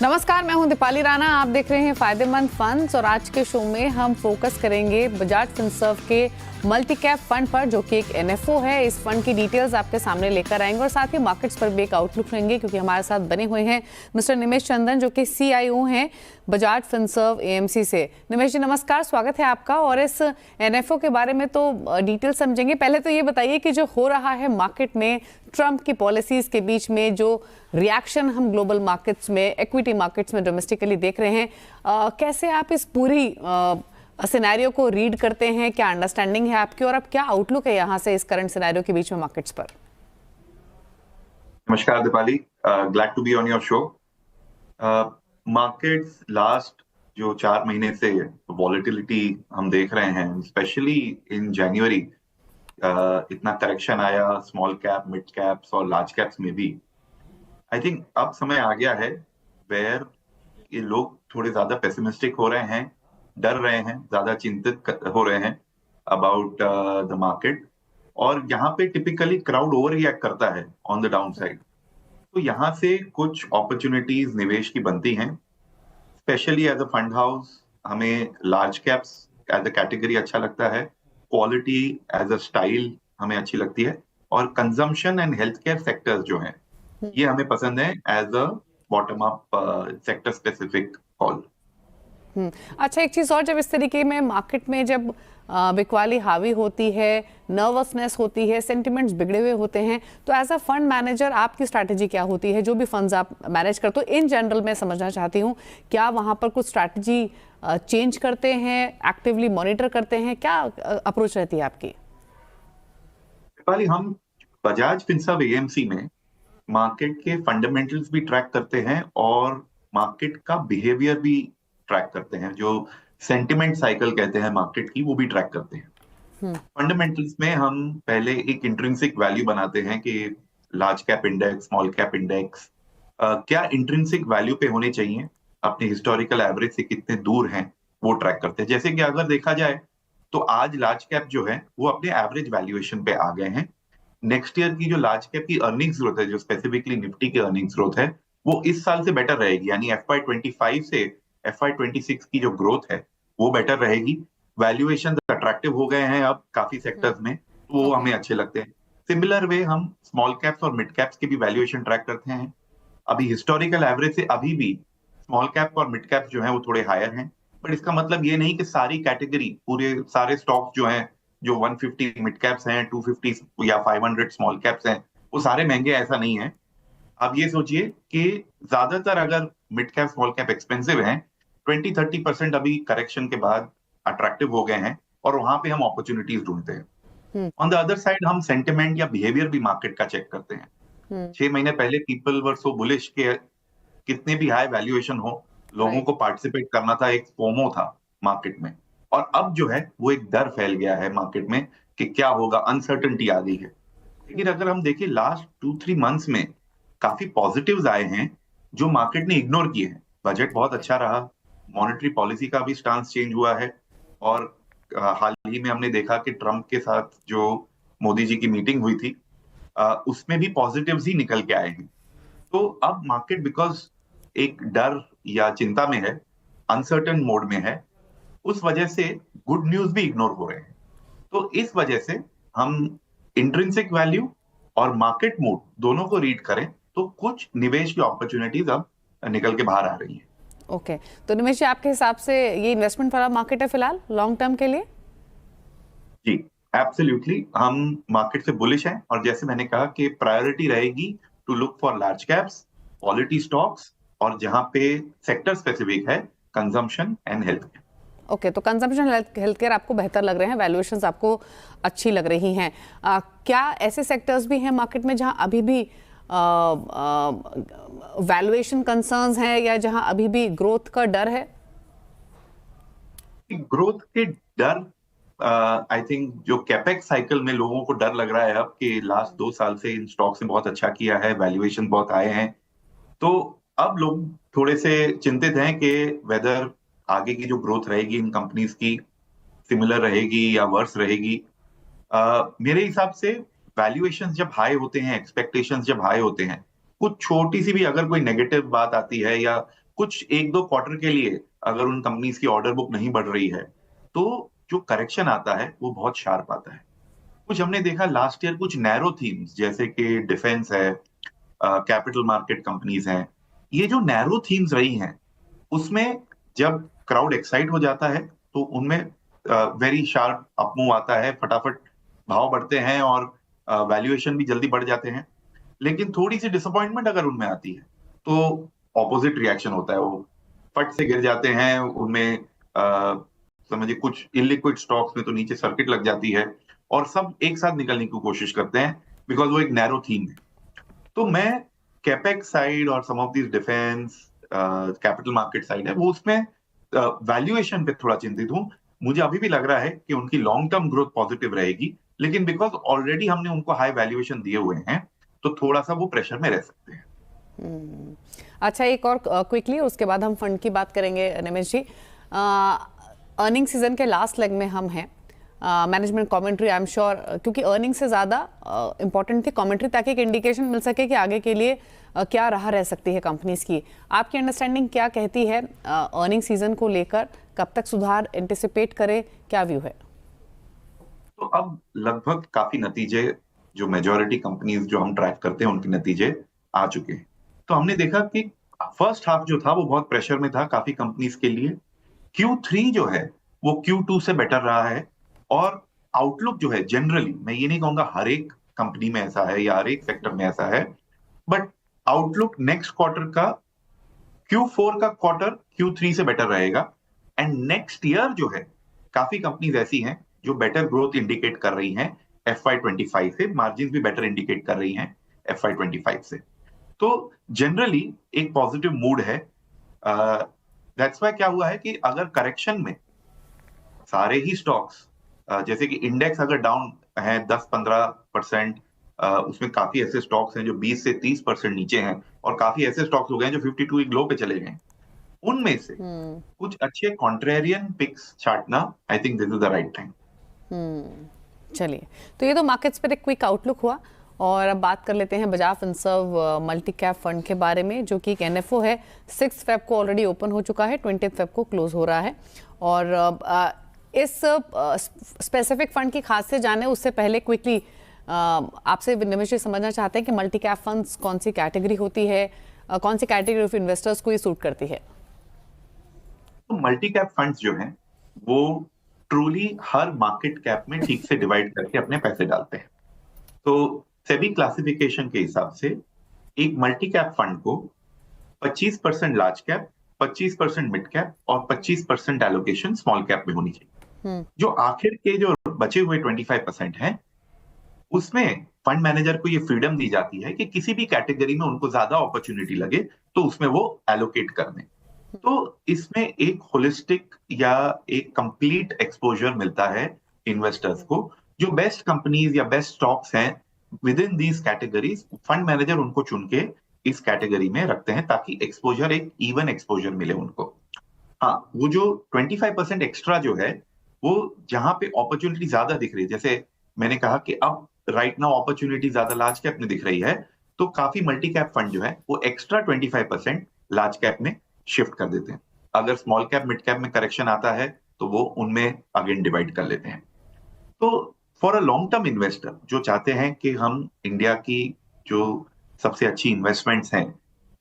नमस्कार, मैं हूं दीपाली राणा। आप देख रहे हैं फायदेमंद फंड्स और आज के शो में हम फोकस करेंगे बजाज फिनसर्व के मल्टी कैप फंड पर, जो कि एक एनएफओ है। इस फंड की डिटेल्स आपके सामने लेकर आएंगे और साथ ही मार्केट्स पर भी एक आउटलुक लेंगे, क्योंकि हमारे साथ बने हुए हैं मिस्टर निमेश चंदन, जो कि सीआईओ हैं बजाज फिनसर्व एएमसी से। निमेश जी नमस्कार, स्वागत है आपका। और इस एनएफओ के बारे में तो डिटेल समझेंगे। पहले तो ये बताइए कि जो हो रहा है मार्केट में ट्रंप की पॉलिसीज के बीच में, जो रिएक्शन हम ग्लोबल मार्केट्स में, इक्विटी मार्केट्स में डोमेस्टिकली देख रहे हैं, कैसे आप इस पूरी सिनेरियो को रीड करते हैं? क्या अंडरस्टैंडिंग है आपकी और अब क्या आउटलुक है यहाँ से इस करंट सिनेरियो के बीच में मार्केट्स पर? नमस्कार Deepali, glad to be on your show. Markets last जो 4 महीने से वॉलेटिलिटी हम देख रहे हैं, स्पेशली इन जनवरी इतना करेक्शन आया स्मॉल कैप, मिड कैप्स और लार्ज कैप्स में भी। आई थिंक अब समय आ गया है वेयर ये लोग थोड़े ज्यादा पेसिमिस्टिक हो रहे हैं, डर रहे हैं, ज्यादा चिंतित हो रहे हैं अबाउट द मार्केट। और यहाँ पे टिपिकली क्राउड ओवर रिएक्ट करता है ऑन द डाउन साइड। तो यहाँ से कुछ अपॉर्चुनिटीज निवेश की बनती हैं, specially as a fund house. हमें large caps as a category अच्छा लगता है, क्वालिटी एज अ स्टाइल हमें अच्छी लगती है, और consumption and health care sectors जो हैं ये हमें पसंद है as a bottom up sector specific call. अच्छा, एक चीज और, जब इस तरीके में मार्केट में जब बिकवाली हावी होती है, नर्वसनेस होती है, सेंटिमेंट्स बिगड़े हुए होते हैं, तो एज अ फंड मैनेजर आपकी स्ट्रैटेजी क्या होती है? जो भी फंड्स आप मैनेज करते हो इन जनरल, मैं समझना चाहती हूँ, क्या वहां पर कुछ स्ट्रैटेजी चेंज करते हैं, एक्टिवली मॉनिटर करते हैं? क्या अप्रोच रहती है आपकी? हम बजाज फिनसर्व एएमसी में मार्केट के फंडामेंटल्स भी ट्रैक करते हैं और मार्केट का बिहेवियर भी ट्रैक करते हैं। जो सेंटिमेंट साइकिल कहते हैं मार्केट की, वो भी ट्रैक करते हैं। फंडामेंटल्स में हम पहले एक इंट्रिंसिक वैल्यू बनाते हैं कि large cap index, small cap index क्या इंट्रिंसिक वैल्यू पे होने चाहिए, अपने हिस्टोरिकल एवरेज से कितने दूर हैं, वो ट्रैक करते हैं। जैसे कि अगर देखा जाए तो आज लार्ज कैप जो है वो अपने एवरेज वैल्यूएशन पे आ गए हैं। नेक्स्ट ईयर की जो लार्ज कैप की अर्निंग्स ग्रोथ है, जो स्पेसिफिकली निफ्टी की अर्निंग्स ग्रोथ है, वो इस साल से बेटर रहेगी। यानी FY25 से FY26 की जो ग्रोथ है वो बेटर रहेगी। वैल्यूएशन अट्रैक्टिव हो गए हैं अब काफी सेक्टर्स में, तो वो हमें अच्छे लगते हैं। सिमिलर वे हम स्मॉल कैप्स और मिड कैप्स की भी वैल्यूएशन ट्रैक करते हैं। अभी हिस्टोरिकल एवरेज से अभी भी स्मॉल कैप और मिड कैप्स जो है वो थोड़े हायर हैं, बट इसका मतलब ये नहीं कि सारी कैटेगरी, पूरे सारे स्टॉक्स जो हैं, जो 150 मिड कैप्स हैं, 250 या 500 स्मॉल कैप्स हैं, वो सारे महंगे, ऐसा नहीं है। आप ये सोचिए कि ज्यादातर अगर mid cap small cap expensive हैं, 20-30% अभी करेक्शन के बाद अट्रैक्टिव हो गए हैं और वहां पे हम अपॉर्चुनिटीज ढूंढते हैं। ऑन द अदर साइड हम सेंटिमेंट या बिहेवियर भी मार्केट का चेक करते हैं। 6 महीने पहले पीपल वर सो बुलिश के कितने भी हाई वैल्यूएशन हो, लोगों को पार्टिसिपेट करना था, एक फोमो था मार्केट में। और अब जो है वो एक डर फैल गया है मार्केट में कि क्या होगा, अनसर्टेनिटी आ गई है। लेकिन अगर हम देखें लास्ट 2-3 मंथ्स में काफी पॉजिटिव्स आए हैं जो मार्केट ने इग्नोर किए हैं। बजट बहुत अच्छा रहा, मॉनेटरी पॉलिसी का भी स्टांस चेंज हुआ है, और हाल ही में हमने देखा कि ट्रंप के साथ जो मोदी जी की मीटिंग हुई थी उसमें भी पॉजिटिव्स ही निकल के आए हैं। तो अब मार्केट बिकॉज एक डर या चिंता में है, अनसर्टेन मोड में है, उस वजह से गुड न्यूज भी इग्नोर हो रहे हैं। तो इस वजह से हम इंट्रिंसिक वैल्यू और मार्केट मूड दोनों को रीड करें तो कुछ निवेश की अपॉर्चुनिटीज अब निकल के बाहर आ रही हैं। ओके, तो निमेश जी, आपके हिसाब से ये इन्वेस्टमेंट वाला मार्केट है फिलहाल लॉन्ग टर्म के लिए? जी एब्सोल्युटली, हम मार्केट से बुलिश हैं, और जैसे मैंने कहा कि प्रायोरिटी रहेगी to look for large caps, quality stocks, और जहां पे सेक्टर स्पेसिफिक है consumption and health care. Okay, तो कंजम्पशन हेल्थ केयर आपको बेहतर लग रहे हैं, वैल्यूएशंस आपको अच्छी लग रही हैं। क्या ऐसे सेक्टर्स भी हैं मार्केट में जहां अभी भी वैल्यूएशन कंसर्न्स हैं, या जहां अभी भी ग्रोथ का डर है? ग्रोथ के डर, आई थिंक जो कैपेक्स साइकिल में लोगों को डर लग रहा है अब कि लास्ट 2 साल से इन स्टॉक्स ने बहुत अच्छा किया है, वैल्यूएशन बहुत आए हैं, तो अब लोग थोड़े से चिंतित हैं कि वेदर आगे की जो ग्रोथ रहेगी इन कंपनीज की सिमिलर रहेगी या वर्स रहेगी। मेरे हिसाब से वैल्यूएशंस जब हाई होते हैं, एक्सपेक्टेशंस जब हाई होते हैं, कुछ छोटी सी भी अगर कोई नेगेटिव बात आती है या कुछ एक दो क्वार्टर के लिए अगर उन कंपनीज की ऑर्डर बुक नहीं बढ़ रही है तो जो करेक्शन आता है वो बहुत शार्प आता है। कुछ हमने देखा लास्ट ईयर, कुछ नैरो थीम्स जैसे कि डिफेंस है, कैपिटल मार्केट कंपनीज हैं, ये जो नैरो थीम्स रही हैं उसमें जब क्राउड एक्साइट हो जाता है तो उनमें वेरी शार्प अपमूव आता है, फटाफट भाव बढ़ते हैं और वैल्यूएशन भी जल्दी बढ़ जाते हैं। लेकिन थोड़ी सी डिसअपॉइंटमेंट अगर उनमें आती है तो ऑपोजिट रिएक्शन होता है, वो फट से गिर जाते हैं उनमें। समझिए कुछ इलिक्विड स्टॉक्स में तो नीचे सर्किट लग जाती है और सब एक साथ निकलने की कोशिश करते हैं बिकॉज वो एक नैरो थीम है। तो मैं कैपेक्स साइड और some of this defence capital market side है वो उसमें वैल्यूएशन पे थोड़ा चिंतित हूं। मुझे अभी भी लग रहा है कि उनकी लॉन्ग टर्म ग्रोथ पॉजिटिव रहेगी, लेकिन बिकॉज ऑलरेडी हमने उनको हाई वैल्यूएशन दिए हुए हैं तो थोड़ा सा वो प्रेशर में रह सकते हैं। अच्छा, एक और क्विकली, उसके बाद हम फंड की बात करेंगे निमेश जी। अर्निंग सीजन के लास्ट लेग में हम हैं। Management commentary I am sure, क्योंकि अर्निंग से ज़्यादा इंपॉर्टेंट थी कमेंट्री, ताकि एक इंडिकेशन मिल सके कि आगे के लिए क्या राह रह सकती है कंपनीज की। आपकी अंडरस्टैंडिंग क्या कहती है अर्निंग सीजन को लेकर? कब तक सुधार एंटिसिपेट करे, क्या व्यू है? तो अब लगभग काफी नतीजे, जो मेजॉरिटी कंपनीज जो हम ट्रैक करते हैं उनके नतीजे आ चुके हैं। तो हमने देखा कि फर्स्ट हाफ जो था वो बहुत प्रेशर में था काफी कंपनीज के लिए। Q3 जो है वो Q2 से बेटर रहा है और आउटलुक जो है जनरली, मैं ये नहीं कहूंगा हर एक कंपनी में ऐसा है या हर एक सेक्टर में ऐसा है, बट आउटलुक नेक्स्ट क्वार्टर का, Q4 का क्वार्टर Q3 से बेटर रहेगा। एंड नेक्स्ट ईयर जो है काफी कंपनीज ऐसी हैं जो बेटर ग्रोथ इंडिकेट कर रही हैं FY25 से, मार्जिन भी बेटर इंडिकेट कर रही हैं FY25 से। तो जनरली एक पॉजिटिव मूड है। दैट्स व्हाई क्या हुआ है कि अगर करेक्शन में सारे ही स्टॉक्स, जैसे कि इंडेक्स अगर डाउन है 10-15%, उसमें काफी ऐसे स्टॉक्स हैं जो 20 से 30% नीचे हैं और काफी ऐसे स्टॉक्स हो गए हैं जो 52 वीक लो पे चले गए। उनमें से कुछ अच्छे कॉन्ट्रेरियन पिक्स छांटना, I think this is the right time. चलिए, तो ये तो मार्केट्स पर एक क्विक आउटलुक हुआ, और अब बात कर लेते हैं Bajaj Finserv multi cap fund के बारे में, जो कि एक एनएफओ है। 6 फेब को ऑलरेडी ओपन हो चुका है, 20 फेब को क्लोज हो रहा है। और इस स्पेसिफिक फंड की खासियत जाने उससे पहले क्विकली आपसे निमेश जी समझना चाहते हैं कि मल्टी कैप फंड्स कौन सी कैटेगरी होती है, कौन सी कैटेगरी ऑफ इन्वेस्टर्स को ये सूट करती है? तो मल्टी कैप फंड्स जो हैं वो ट्रूली हर मार्केट कैप में ठीक से डिवाइड करके अपने पैसे डालते हैं। तो सेबी क्लासिफिकेशन के हिसाब से एक मल्टी कैप फंड को 25% लार्ज कैप, 25% मिड कैप और 25% एलोकेशन स्मॉल कैप में होनी चाहिए। जो आखिर के जो बचे हुए 25% हैं उसमें फंड मैनेजर को ये फ्रीडम दी जाती है कि किसी भी कैटेगरी में उनको ज्यादा अपॉर्चुनिटी लगे तो उसमें वो एलोकेट कर दें। तो इसमें एक होलिस्टिक या एक कंप्लीट एक्सपोजर मिलता है इन्वेस्टर्स को। जो बेस्ट कंपनीज या बेस्ट स्टॉक्स हैं with in these categories, fund manager उनको चुन के इस कैटेगरी में रखते हैं ताकि एक्सपोजर, एक इवन एक्सपोजर मिले उनको। हाँ, वो जो 25% एक्स्ट्रा जो है वो जहां पे अपॉर्चुनिटी ज्यादा दिख रही है, जैसे मैंने कहा कि अब राइट नाउ अपॉर्चुनिटी ज्यादा लार्ज कैप में दिख रही है, तो काफी मल्टी कैप फंड जो है वो एक्स्ट्रा 25% लार्ज कैप में शिफ्ट कर देते हैं। अगर स्मॉल कैप मिड कैप में करेक्शन आता है तो वो उनमें अगेन डिवाइड कर लेते हैं। तो for a long term investor जो चाहते हैं कि हम इंडिया की जो सबसे अच्छी इन्वेस्टमेंट्स हैं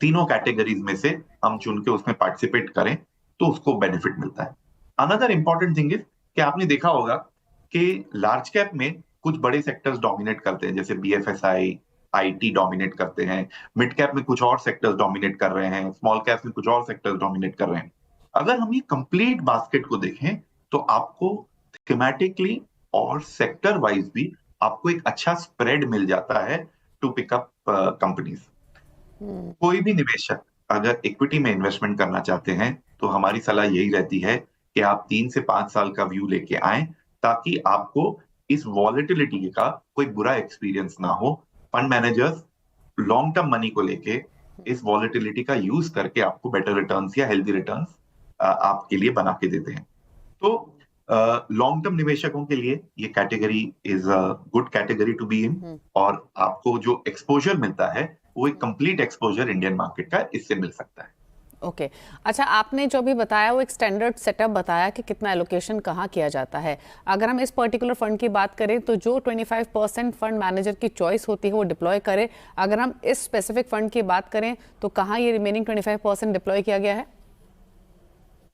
तीनों कैटेगरीज में से हम चुन के उसमें पार्टिसिपेट करें, तो उसको बेनिफिट मिलता है। अनदर इंपॉर्टेंट थिंग इज कि आपने देखा होगा कि लार्ज कैप में कुछ बड़े सेक्टर्स डोमिनेट करते हैं, जैसे BFSI, IT डोमिनेट करते हैं। मिड कैप में कुछ और सेक्टर्स डोमिनेट कर रहे हैं, स्मॉल कैप में कुछ और सेक्टर्स डोमिनेट कर रहे हैं। अगर हम ये कंप्लीट बास्केट को देखें तो आपको थीमेटिकली और सेक्टर वाइज भी आपको एक अच्छा स्प्रेड मिल जाता है टू पिकअप कंपनीज। कोई भी निवेशक अगर इक्विटी में इन्वेस्टमेंट करना चाहते हैं तो हमारी सलाह यही रहती है कि आप 3 से 5 साल का व्यू लेके आएं ताकि आपको इस वॉलेटिलिटी का कोई बुरा एक्सपीरियंस ना हो। Fund managers long term money को लेके इस वॉलेटिलिटी का यूज करके आपको बेटर रिटर्न्स या हेल्दी रिटर्न्स आपके लिए बना के देते हैं। तो लॉन्ग टर्म निवेशकों के लिए ये category is a good category to be in, और आपको जो एक्सपोजर मिलता है वो एक कंप्लीट एक्सपोजर इंडियन मार्केट का इससे मिल सकता है। ओके अच्छा, आपने जो भी बताया वो एक स्टैंडर्ड सेटअप बताया कि कितना एलोकेशन कहाँ किया जाता है। अगर हम इस पर्टिकुलर फंड की बात करें तो जो 25% फंड मैनेजर की चॉइस होती है वो डिप्लॉय करे। अगर हम इस स्पेसिफिक फंड की बात करें तो कहाँ ये रिमेनिंग 25% डिप्लॉय किया गया है?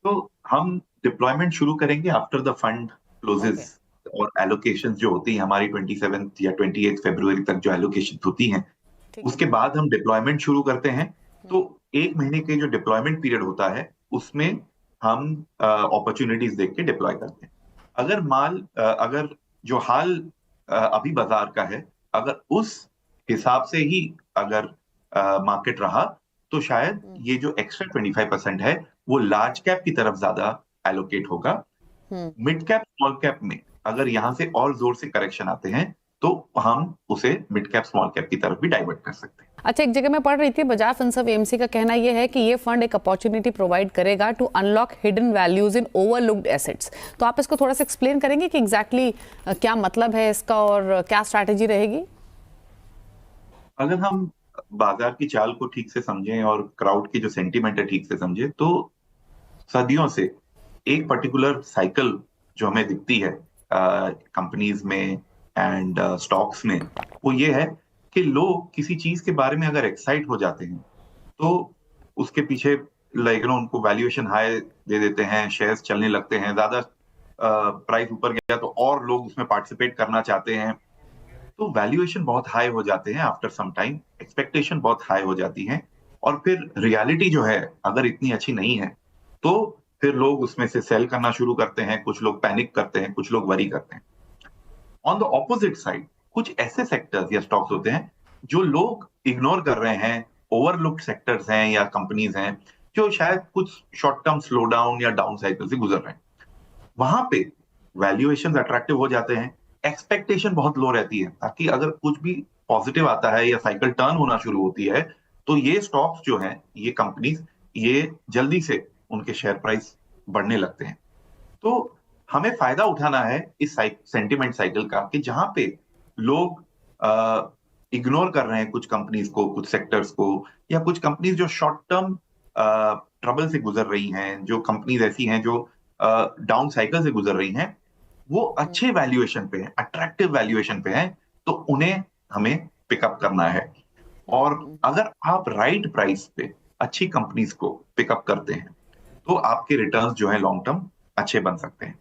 तो हम डिप्लॉयमेंट शुरू करेंगे after the fund okay, closes, और एलोकेशन जो होती है हमारी 27 या 28 फरवरी तक जो एलोकेशन होती हैं, ठीक है। उसके बाद हम डिप्लॉयमेंट शुरू करते हैं। तो 1 महीने के जो डिप्लॉयमेंट पीरियड होता है उसमें हम अपॉर्चुनिटीज देख के डिप्लॉय करते हैं। अगर जो हाल अभी बाजार का है, अगर उस हिसाब से ही अगर मार्केट रहा, तो शायद ये जो एक्स्ट्रा 25% है वो लार्ज कैप की तरफ ज्यादा एलोकेट होगा। हम्म मिड कैप स्मॉल कैप में अगर यहाँ से और जोर से करेक्शन आते हैं तो हम उसे मिड कैप स्मॉल कैप की तरफ भी डाइवर्ट कर सकते हैं। अच्छा, एक जगह मैं पढ़ रही थी बजाज फिनसर्व एएमसी का कहना यह है कि ये फंड एक अपॉर्चुनिटी प्रोवाइड करेगा to unlock hidden values in overlooked assets. तो आप इसको थोड़ा सा एक्सप्लेन करेंगे कि एग्जैक्टली क्या मतलब है इसका और क्या स्ट्रैटेजी रहेगी? अगर हम बाजार की चाल को ठीक से समझें और क्राउड की जो सेंटीमेंट है ठीक से समझें, तो सदियों से एक पर्टिकुलर साइकिल जो हमें दिखती है कंपनीज में एंड स्टॉक्स में, वो ये है कि लोग किसी चीज के बारे में अगर एक्साइट हो जाते हैं तो उसके पीछे उनको वैल्यूएशन हाई दे देते हैं, शेयर्स चलने लगते हैं, ज्यादा प्राइस ऊपर गया तो और लोग उसमें पार्टिसिपेट करना चाहते हैं। तो वैल्यूएशन बहुत हाई हो जाते हैं, आफ्टर सम टाइम एक्सपेक्टेशन बहुत हाई हो जाती है, और फिर रियलिटी जो है अगर इतनी अच्छी नहीं है तो फिर लोग उसमें से सेल करना शुरू करते हैं, कुछ लोग पैनिक करते हैं, कुछ लोग वरी करते हैं। ऑन द ऑपोजिट साइड कुछ ऐसे सेक्टर्स या स्टॉक्स होते हैं जो लोग इग्नोर कर रहे हैं, ओवरलुक्ड सेक्टर्स हैं या कंपनीज हैं जो शायद कुछ शॉर्ट टर्म स्लो डाउन या डाउन साइकिल से गुजर रहे हैं। वहां पे वैल्यूएशन अट्रैक्टिव हो जाते हैं, एक्सपेक्टेशन बहुत लो रहती है, ताकि अगर कुछ भी पॉजिटिव आता है या साइकिल टर्न होना शुरू होती है तो ये स्टॉक्स जो हैं, ये कंपनीज, ये जल्दी से उनके शेयर प्राइस बढ़ने लगते हैं। तो हमें फायदा उठाना है इस सेंटिमेंट साइकिल का, कि जहां पे लोग इग्नोर कर रहे हैं कुछ कंपनीज को, कुछ सेक्टर्स को, या कुछ कंपनीज जो शॉर्ट टर्म ट्रबल से गुजर रही हैं, जो कंपनीज ऐसी हैं जो डाउन साइकिल से गुजर रही हैं, वो अच्छे वैल्यूएशन पे हैं, अट्रैक्टिव वैल्यूएशन पे हैं, तो उन्हें हमें पिकअप करना है। और अगर आप राइट प्राइस पे अच्छी कंपनीज को पिकअप करते हैं तो आपके रिटर्न्स जो है लॉन्ग टर्म अच्छे बन सकते हैं।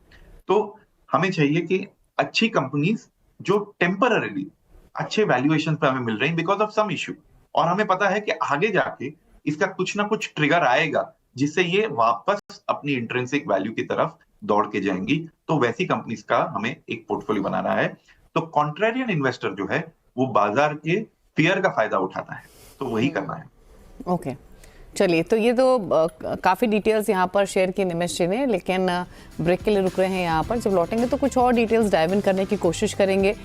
तो हमें चाहिए कि अच्छी कंपनीज जो टेम्पररीली अच्छे वैल्यूएशन पे हमें मिल रही हैं बिकॉज ऑफ सम इश्यू, और हमें पता है कि आगे जाके इसका कुछ ना कुछ ट्रिगर आएगा जिससे ये वापस अपनी इंट्रिंसिक वैल्यू की तरफ दौड़ के जाएंगी, तो वैसी कंपनीज का हमें एक पोर्टफोलियो बनाना है। तो कॉन्ट्रेरियन इन्वेस्टर जो है वो बाजार के फियर का फायदा उठाता है, तो वही करना है। ओके, चलिए, तो ये तो काफ़ी डिटेल्स यहाँ पर शेयर की निमेश जी ने, लेकिन ब्रेक के लिए रुक रहे हैं यहाँ पर। जब लौटेंगे तो कुछ और डिटेल्स डाइव इन करने की कोशिश करेंगे।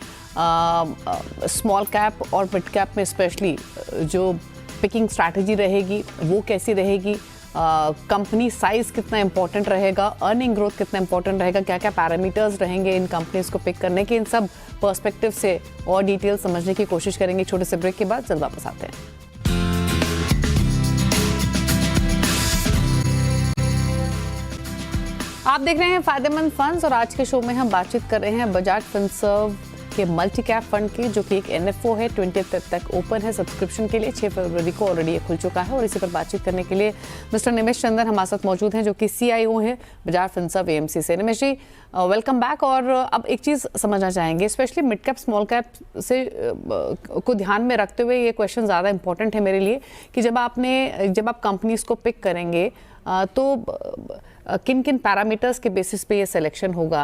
स्मॉल कैप और मिड कैप में स्पेशली जो पिकिंग स्ट्रैटेजी रहेगी वो कैसी रहेगी, कंपनी साइज कितना इंपॉर्टेंट रहेगा, अर्निंग ग्रोथ कितना इंपॉर्टेंट रहेगा, क्या क्या पैरामीटर्स रहेंगे इन कंपनीज को पिक करने के, इन सब पर्सपेक्टिव से और डिटेल समझने की कोशिश करेंगे। छोटे से ब्रेक के बाद जल्द वापस आते हैं। आप देख रहे हैं फायदेमंद फंड्स और आज के शो में हम बातचीत कर रहे हैं बजाज फिनसर्व के मल्टी कैप फंड की, जो कि एक एनएफओ है। 20 तक ओपन है सब्सक्रिप्शन के लिए। 6 फरवरी को ऑलरेडी ये खुल चुका है। और इसी पर बातचीत करने के लिए मिस्टर निमेश चंदन हमारे साथ मौजूद हैं, जो कि सीआईओ है बजाज फिनसर्व एएमसी से। निमेश जी, वेलकम बैक। और अब एक चीज़ समझना चाहेंगे, specially mid cap small cap से को ध्यान में रखते हुए ये क्वेश्चन ज़्यादा इंपॉर्टेंट है मेरे लिए, कि जब आप कंपनीज को पिक करेंगे तो किन किन पैरामीटर्स के बेसिस पे ये सिलेक्शन होगा,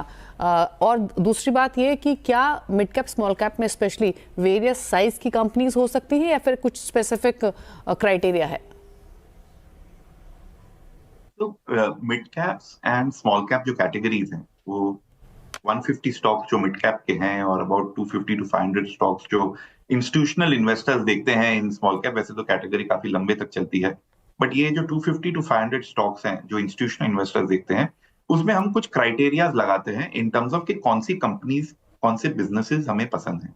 और दूसरी बात ये कि क्या मिड कैप स्मॉल कैप में स्पेशली वेरियस साइज की कंपनीज हो सकती है या फिर कुछ स्पेसिफिक क्राइटेरिया है? तो mid caps and small cap जो कैटेगरीज हैं वो 150 स्टॉक्स जो मिड कैप के हैं और अबाउट 250 to 500 स्टॉक्स जो इंस्टीट्यूशनल इन्वेस्टर्स देखते हैं इन स्मॉल कैप। वैसे तो कैटेगरी काफी लंबे तक चलती है, बट ये जो 250 to 500 स्टॉक्स हैं जो इंस्टीट्यूशनल इन्वेस्टर्स देखते हैं, उसमें हम कुछ क्राइटेरियाज लगाते हैं इन टर्म्स ऑफ कि कौन सी कंपनीज, कौन से बिजनेसेस हमें पसंद हैं।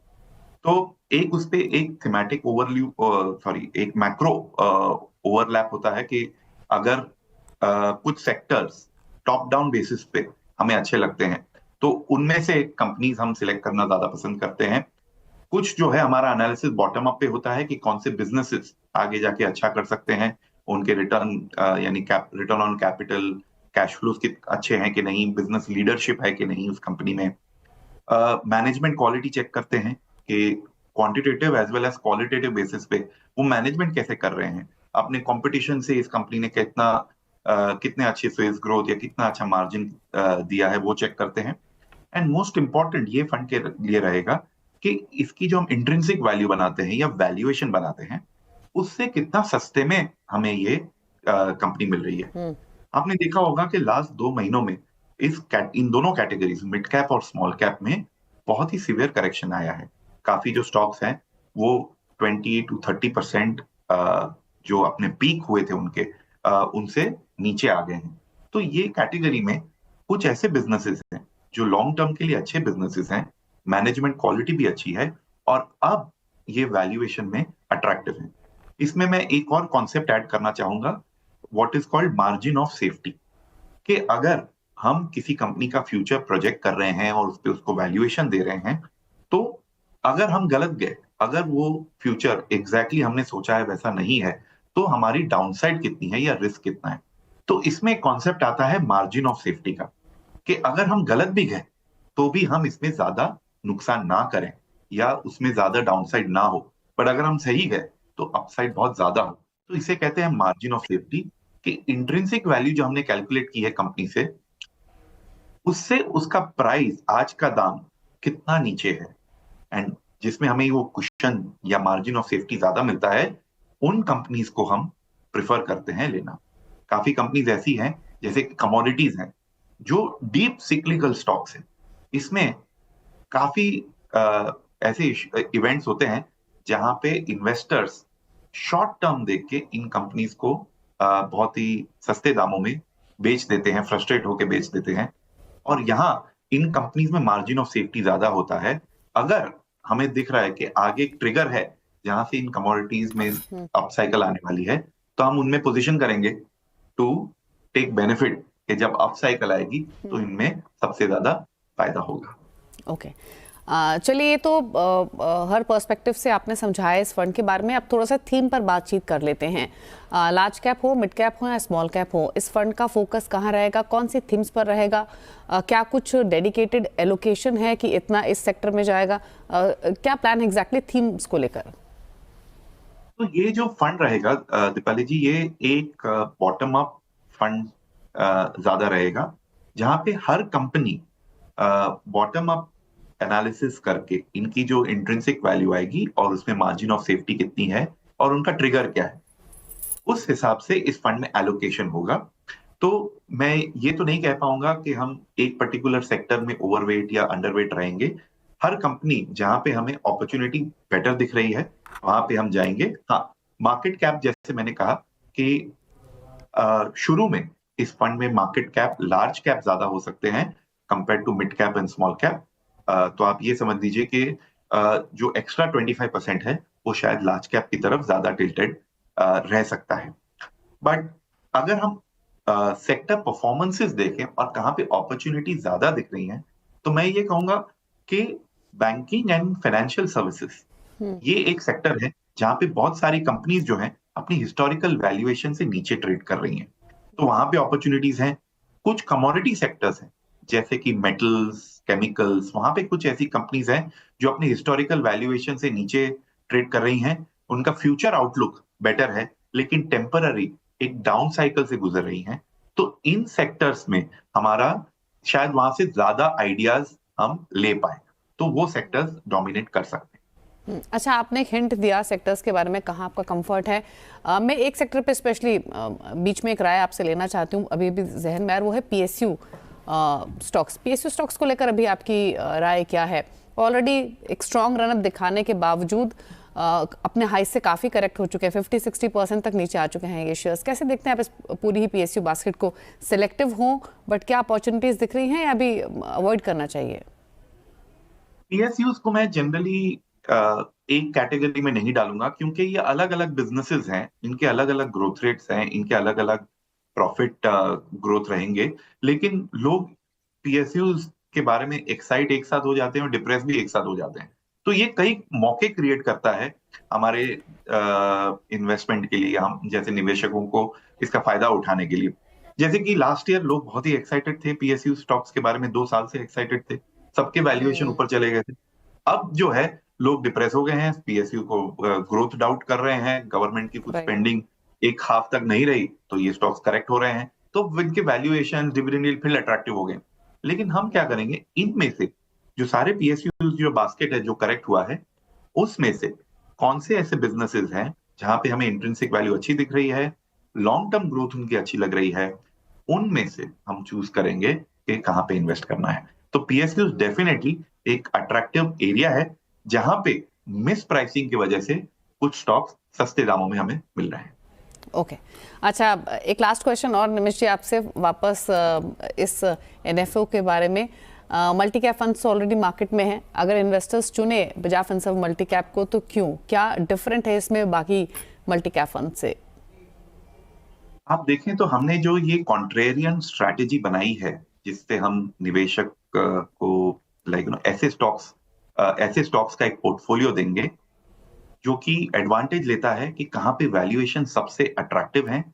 तो एक उस पे एक थीमेटिक एक मैक्रो ओवरलैप होता है कि अगर कुछ सेक्टर्स टॉप डाउन बेसिस पे हमें अच्छे लगते हैं तो उनमें से कंपनीज हम सिलेक्ट करना ज्यादा पसंद करते हैं। कुछ जो है हमारा एनालिसिस बॉटम अप पे होता है कि कौन से बिजनेसेस आगे जाके अच्छा कर सकते हैं, उनके रिटर्न यानी return on capital, cash flows अच्छे हैं कि नहीं, बिजनेस लीडरशिप है कि नहीं उस कंपनी में। मैनेजमेंट क्वालिटी चेक करते हैं कि quantitative as well as qualitative basis पे वो मैनेजमेंट कैसे कर रहे हैं, अपने कंपटीशन से इस कंपनी ने कितने अच्छे सेल्स ग्रोथ या कितना अच्छा मार्जिन दिया है वो चेक करते हैं। एंड मोस्ट इंपॉर्टेंट ये फंड के लिए रहेगा कि इसकी जो हम इंट्रिंसिक वैल्यू बनाते हैं या वैल्यूएशन बनाते हैं उससे कितना सस्ते में हमें ये कंपनी मिल रही है। आपने देखा होगा कि लास्ट 2 महीनों में इन दोनों कैटेगरीज मिड कैप और स्मॉल कैप में बहुत ही सीवियर करेक्शन आया है। काफी जो स्टॉक्स हैं वो 20 to 30% जो अपने पीक हुए थे उनके उनसे नीचे आ गए हैं। तो ये कैटेगरी में कुछ ऐसे बिजनेसेस हैं जो लॉन्ग टर्म के लिए अच्छे बिजनेसेस हैं, मैनेजमेंट क्वालिटी भी अच्छी है और अब ये वैल्यूएशन में अट्रैक्टिव है। इसमें मैं एक और कॉन्सेप्ट ऐड करना चाहूंगा, what is called margin of safety, कि अगर हम किसी कंपनी का फ्यूचर प्रोजेक्ट कर रहे हैं और उस पे उसको वैल्यूएशन दे रहे हैं, तो अगर हम गलत गए, अगर वो फ्यूचर एग्जैक्टली हमने सोचा है वैसा नहीं है, तो हमारी डाउनसाइड कितनी है या रिस्क कितना है। तो इसमें कॉन्सेप्ट आता है मार्जिन ऑफ सेफ्टी का, कि अगर हम गलत भी गए तो भी हम इसमें ज्यादा नुकसान ना करें या उसमें ज्यादा डाउनसाइड ना हो, पर अगर हम सही गए तो अपसाइड बहुत ज्यादा हो। तो इसे कहते हैं मार्जिन ऑफ सेफ्टी, कि इंट्रिंसिक वैल्यू जो हमने कैलकुलेट की है कंपनी से, उससे उसका प्राइस, आज का दाम कितना नीचे है, एंड जिसमें हमें वो कुशन या मार्जिन ऑफ सेफ्टी ज्यादा मिलता है, उन कंपनीज को हम प्रिफर करते हैं लेना। काफी कंपनीज ऐसी हैं जैसे कमोडिटीज हैं जो डीप सिक्लिकल स्टॉक्स हैं। इसमें काफी ऐसे इवेंट्स होते हैं जहां पे इन्वेस्टर्स शॉर्ट टर्म देख के इन कंपनीज को बहुत ही सस्ते दामों में बेच देते हैं, फ्रस्ट्रेट होकर बेच देते हैं। और यहाँ इन कंपनीज में मार्जिन ऑफ सेफ्टी ज्यादा होता है। अगर हमें दिख रहा है कि आगे एक ट्रिगर है जहां से इन कमोडिटीज में अपसाइकल आने वाली है, तो हम उनमें पोजीशन करेंगे टू टेक बेनिफिट, कि जब अपसाइकल आएगी तो इनमें सबसे ज्यादा फायदा होगा। ओके, चलिए, ये तो हर पर्सपेक्टिव से आपने समझाया इस फंड के बारे में। अब थोड़ा सा थीम पर बातचीत कर लेते हैं। लार्ज कैप हो, मिड कैप हो या स्मॉल कैप हो, इस फंड का फोकस कहाँ रहेगा, कौन सी थीम्स पर रहेगा, क्या कुछ डेडिकेटेड एलोकेशन है कि इतना इस सेक्टर में जाएगा, क्या प्लान एग्जैक्टली थीम्स को लेकर? तो ये जो फंड रहेगा दीपाली जी, ये एक बॉटम अप फंड ज्यादा रहेगा, जहां पे हर कंपनी बॉटम अप एनालिसिस करके इनकी जो इंट्रिंसिक वैल्यू आएगी और उसमें मार्जिन ऑफ सेफ्टी कितनी है और उनका ट्रिगर क्या है, उस हिसाब से इस फंड में एलोकेशन होगा। तो मैं ये तो नहीं कह पाऊंगा कि हम एक पर्टिकुलर सेक्टर में ओवरवेट या अंडरवेट रहेंगे। हर कंपनी जहां पे हमें अपॉर्चुनिटी बेटर दिख रही है वहां पे हम जाएंगे। हाँ, मार्केट कैप जैसे मैंने कहा कि शुरू में इस फंड में मार्केट कैप, लार्ज कैप ज्यादा हो सकते हैं compare to mid cap and small cap. तो आप ये समझ लीजिए कि जो एक्स्ट्रा 25% है वो शायद लार्ज कैप की तरफ ज्यादा टिल्टेड रह सकता है। बट अगर हम सेक्टर परफॉर्मेंसेस देखें और कहाँ पे अपॉर्चुनिटी ज्यादा दिख रही हैं, तो मैं ये कहूंगा कि बैंकिंग एंड फाइनेंशियल सर्विसेज ये एक सेक्टर है जहां पे बहुत सारी कंपनीज जो हैं अपनी हिस्टोरिकल वैल्यूएशन से नीचे ट्रेड कर रही हैं, तो वहां पे अपॉर्चुनिटीज हैं। कुछ कमोडिटी सेक्टर्स हैं जैसे कि मेटल्स, केमिकल्स, वहां पे कुछ ऐसी कंपनीज हैं जो अपनी हिस्टोरिकल वैल्यूएशन से नीचे ट्रेड कर रही हैं। उनका फ्यूचर आउटलुक बेटर है लेकिन टेम्पररी एक डाउन साइकिल से गुजर रही हैं। तो इन सेक्टर्स में हमारा शायद वहां से ज्यादा आइडियाज हम ले पाए, तो वो सेक्टर्स डोमिनेट कर सकते हैं। अच्छा, आपने एक हिंट दिया सेक्टर्स के बारे में, कहाँ आपका कंफर्ट है। मैं एक सेक्टर पे स्पेशली बीच में एक राय आपसे लेना चाहती हूँ, अभी भी जहन में आ रहा, वो है पीएसयू स्टॉक्स। पीएसयू स्टॉक्स को लेकर अभी आपकी राय क्या है? ऑलरेडी एक स्ट्रॉन्ग रनअप दिखाने के बावजूद अपने हाई से काफ़ी करेक्ट हो चुके हैं, 50-60% तक नीचे आ चुके हैं ये शेयर्स। कैसे देखते हैं आप इस पूरी ही पीएसयू बास्केट को? सिलेक्टिव हो बट क्या अपॉर्चुनिटीज दिख रही हैं या अभी अवॉइड करना चाहिए? पीएसयूज को मैं जनरली एक कैटेगरी में नहीं डालूंगा, क्योंकि ये अलग अलग बिजनेसेस हैं, इनके अलग अलग ग्रोथ रेट्स हैं, इनके अलग अलग प्रॉफिट ग्रोथ रहेंगे, लेकिन लोग पीएसयूज के बारे में एक्साइट एक साथ हो जाते हैं और डिप्रेस भी एक साथ हो जाते हैं। तो ये कई मौके क्रिएट करता है हमारे इन्वेस्टमेंट के लिए, हम जैसे निवेशकों को इसका फायदा उठाने के लिए। जैसे कि लास्ट ईयर लोग बहुत ही एक्साइटेड थे पीएसयू स्टॉक्स के बारे में, 2 साल से एक्साइटेड थे, सबके वैल्यूएशन ऊपर चले गए थे। अब जो है लोग डिप्रेस हो गए हैं, पीएसयू को ग्रोथ डाउट कर रहे हैं, गवर्नमेंट की कुछ स्पेंडिंग एक हाफ तक नहीं रही, तो ये स्टॉक्स करेक्ट हो रहे हैं, तो इनके वैल्यूएशन, डिविडेंड यील्ड फिर अट्रैक्टिव हो गए। लेकिन हम क्या करेंगे, इनमें से जो सारे पीएसयू जो बास्केट है जो करेक्ट हुआ है, उसमें से कौन से ऐसे बिजनेसेस हैं जहां पे हमें इंट्रिंसिक वैल्यू अच्छी दिख रही है, लॉन्ग टर्म ग्रोथ उनकी अच्छी लग रही है, उनमें से हम चूज करेंगे कि कहां पे इन्वेस्ट करना है। तो पीएसयू डेफिनेटली एक अट्रैक्टिव एरिया है जहां पे मिस प्राइसिंग की वजह से कुछ स्टॉक्स सस्ते दामों में हमें मिल रहे हैं। ओके अच्छा, एक लास्ट क्वेश्चन और निमिष जी आपसे वापस इस एनएफओ के बारे में। Multi cap funds already market में हैं, अगर इन्वेस्टर्स चुने बजाज फिनसर्व मल्टी कैप को तो क्यों, क्या डिफरेंट है इसमें बाकी मल्टी कैप फंड से? आप देखें तो हमने जो ये कॉन्ट्रेरियन स्ट्रैटेजी बनाई है, जिससे हम निवेशक को ऐसे स्टॉक्स का एक पोर्टफोलियो देंगे जो कि एडवांटेज लेता है कि कहां पे वैल्यूएशन सबसे अट्रैक्टिव है,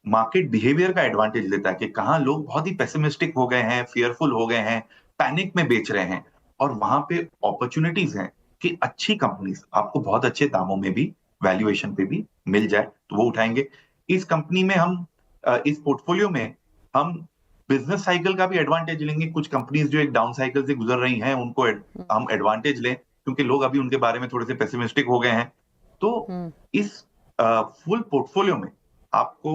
मार्केट बिहेवियर का एडवांटेज लेता है कि कहां लोग बहुत ही पेसिमिस्टिक हो गए हैं, फियरफुल हो गए हैं, पैनिक में बेच रहे हैं, और वहां पे अपॉर्चुनिटीज हैं कि अच्छी कंपनीज आपको बहुत अच्छे दामों में भी, वैल्यूएशन पे भी मिल जाए, तो वो उठाएंगे। इस कंपनी में हम इस पोर्टफोलियो में हम बिजनेस साइकिल का भी एडवांटेज लेंगे। कुछ कंपनीज जो एक डाउन साइकिल से गुजर रही हैं उनको हम एडवांटेज लें, क्योंकि लोग अभी उनके बारे में थोड़े से पेसिमिस्टिक हो गए हैं। तो इस फुल पोर्टफोलियो में आपको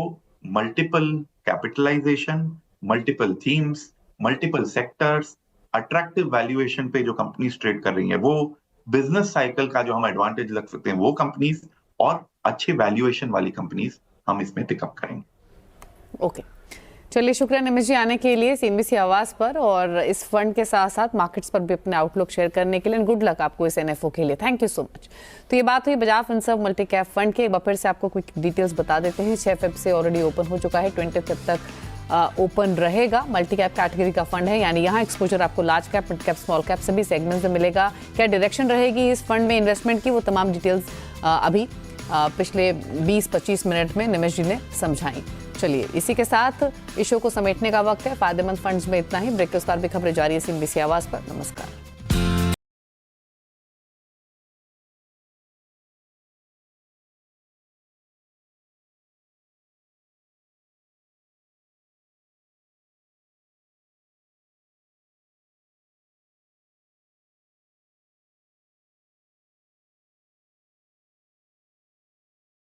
multiple capitalisation, multiple themes, multiple sectors, attractive valuation पे जो कंपनीज ट्रेड कर रही हैं, वो बिजनेस साइकिल का जो हम एडवांटेज लग सकते हैं वो कंपनीज, और अच्छे वैल्यूएशन वाली कंपनीज हम इसमें पिकअप करेंगे। ओके चलिए, शुक्रिया निमिष जी आने के लिए सीएनबीसी आवाज पर, और इस फंड के साथ साथ मार्केट्स पर भी अपने आउटलुक शेयर करने के लिए। गुड लक आपको इस एनएफओ के लिए, थैंक यू सो मच। तो ये बात हुई Bajaj Finserv multi cap fund के। एक बार फिर से आपको क्विक डिटेल्स बता देते हैं। 6 फेब से ऑलरेडी ओपन हो चुका है, 20 फेब तक ओपन रहेगा। मल्टी कैप कैटेगरी का फंड है, यानी यहाँ एक्सपोजर आपको large cap, mid cap, small cap सभी सेगमेंट में मिलेगा। क्या डायरेक्शन रहेगी इस फंड में इन्वेस्टमेंट की, वो तमाम डिटेल्स अभी पिछले 20-25 मिनट में निमिष जी ने समझाई। चलिए, इसी के साथ इस शो को समेटने का वक्त है। फायदेमंद फंड्स में इतना ही। ब्रेक के उस पार भी खबरें जारी है सीएनबीसी आवाज पर। नमस्कार।